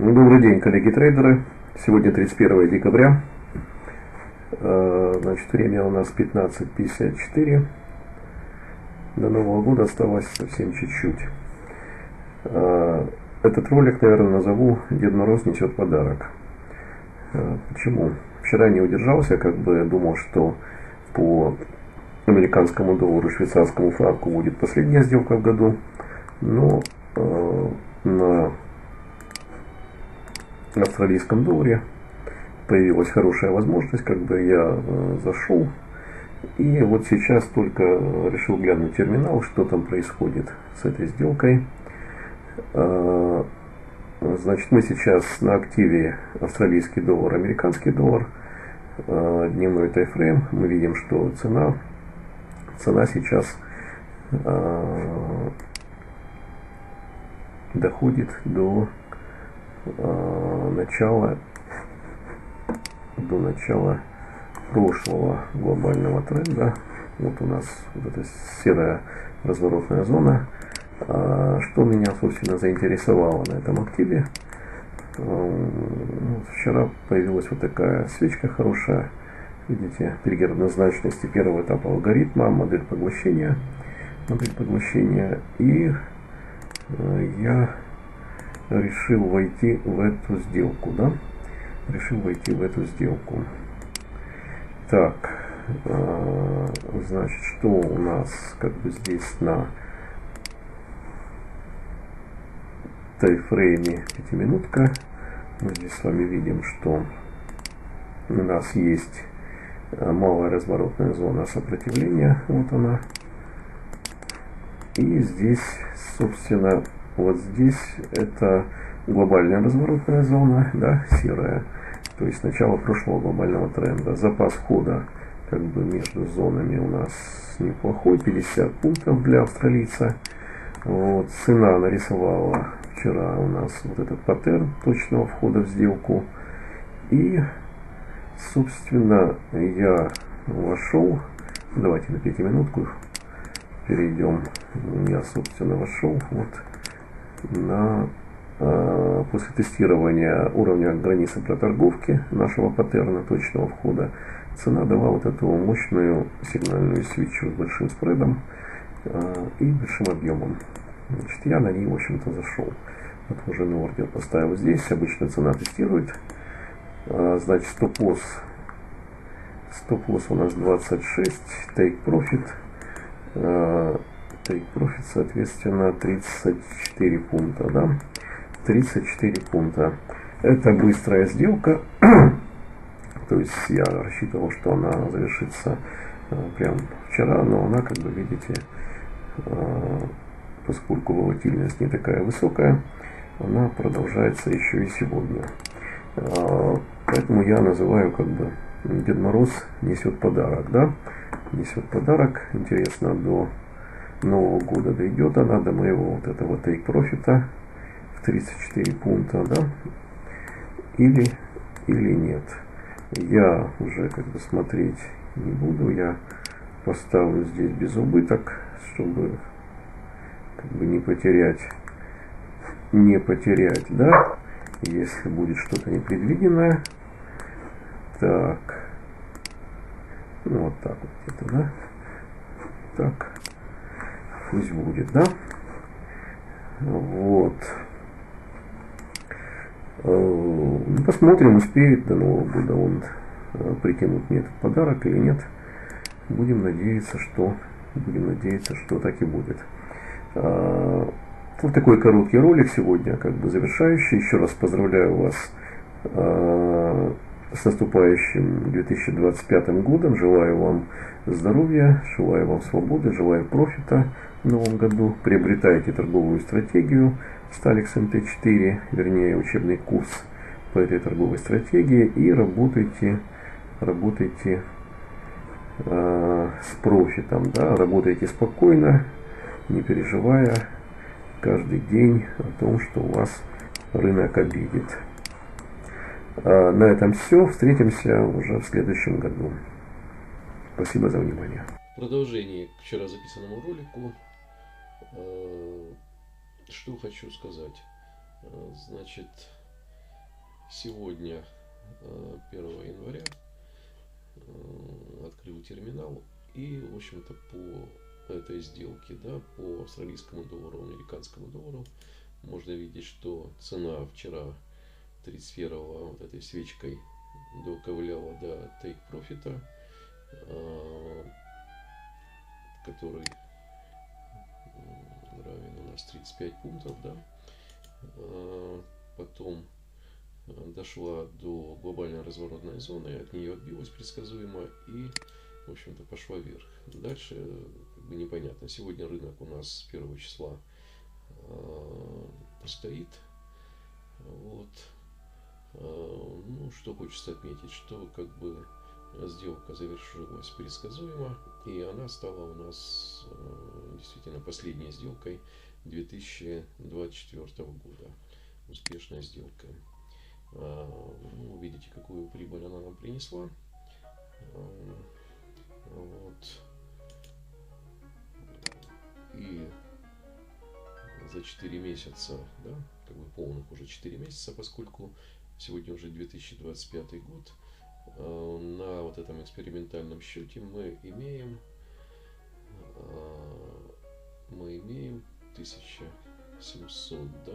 Добрый день, коллеги-трейдеры. Сегодня 31 декабря. Значит, время у нас 15:54. До Нового года осталось совсем чуть-чуть. Этот ролик, наверное, назову «Дед Мороз несет подарок». Почему? Вчера не удержался, думал, что по американскому доллару, швейцарскому франку будет последняя сделка в году, но на австралийском долларе появилась хорошая возможность, я зашел, и вот сейчас только решил глянуть терминал, что там происходит с этой сделкой. Значит, мы сейчас на активе австралийский доллар, американский доллар, дневной таймфрейм. Мы видим, что цена сейчас доходит до начала прошлого глобального тренда. Вот у нас вот эта серая разворотная зона. Что меня, собственно, заинтересовало на этом активе? Вчера появилась вот такая свечка хорошая. Видите, триггер однозначности первого этапа алгоритма, модель поглощения. И я решил войти в эту сделку, Так, значит, что у нас здесь на таймфрейме 5-минутка. Мы здесь с вами видим, что у нас есть малая разворотная зона сопротивления, вот она. И здесь, собственно, вот здесь это глобальная разворотная зона, серая, то есть начало прошлого глобального тренда. Запас хода между зонами у нас неплохой, 50 пунктов для австралийца. Вот, цена нарисовала вчера у нас вот этот паттерн точного входа в сделку. И, собственно, я вошел. Давайте на 5-минутку перейдем. Я, собственно, вошел после тестирования уровня границы проторговки нашего паттерна точного входа. Цена дала вот эту мощную сигнальную свечу с большим спредом и большим объемом. Значит, я на ней, в общем-то, зашел. Отложенный ордер поставил здесь. Обычно цена тестирует. Значит, стоп-лосс у нас 26, take profit, соответственно, 34 пункта, 34 пункта. Это быстрая сделка, то есть я рассчитывал, что она завершится прямо вчера, но она, видите, поскольку волатильность не такая высокая, она продолжается еще и сегодня. Поэтому я называю Дед Мороз несет подарок, несет подарок. Интересно, до Нового года дойдет она до моего вот этого тейк-профита в 34 пункта, или нет. Я уже смотреть не буду, я поставлю здесь без убыток, чтобы не потерять, если будет что-то непредвиденное. Так, вот так вот где-то, так, пусть будет, вот. Посмотрим, успеет до Нового года он притянуть мне этот подарок или нет. Будем надеяться, что так и будет. Вот такой короткий ролик сегодня, завершающий. Еще раз поздравляю вас с наступающим 2025 годом. Желаю вам здоровья, желаю вам свободы, желаю профита в новом году. Приобретайте торговую стратегию с Алексом Т4, вернее учебный курс по этой торговой стратегии, и работайте с профитом, работайте спокойно, не переживая каждый день о том, что у вас рынок обидит. На этом все. Встретимся уже в следующем году. Спасибо за внимание. В продолжении к вчера записанному ролику, что хочу сказать. Значит, Сегодня, 1 января, открыл терминал и, в общем-то, по этой сделке, да, по австралийскому доллару, американскому доллару, можно видеть, что цена вчера 31-го вот этой свечкой доковыляла до take профита, который равен у нас 35 пунктов, да. Потом дошла до глобальной разворотной зоны, от нее отбилась предсказуемо и, в общем-то, пошла вверх. Дальше как бы непонятно. Сегодня рынок у нас с 1 числа стоит. Вот. Ну, что хочется отметить, что как бы сделка завершилась предсказуемо, и она стала у нас действительно последней сделкой 2024 года. Успешная сделка. Ну, видите, какую прибыль она нам принесла. Вот. И за 4 месяца, да, как бы полных уже 4 месяца, поскольку сегодня уже 2025 год, на вот этом экспериментальном счете мы имеем 1700, да,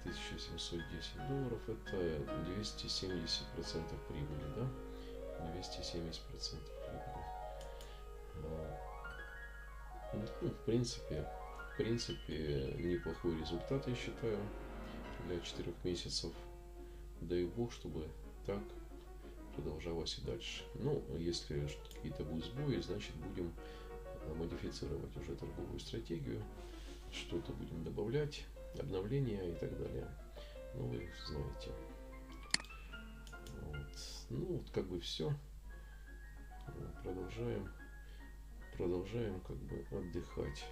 1710 долларов, это 270% прибыли, да, 270% прибыли. Ну, в принципе, неплохой результат, я считаю, для 4 месяцев. Дай бог, чтобы так продолжалось и дальше. Ну, если какие-то будут сбои, значит будем модифицировать уже торговую стратегию, что-то будем добавлять, обновления и так далее. Ну, вы знаете. Вот. Ну, вот как бы все. Продолжаем как бы отдыхать.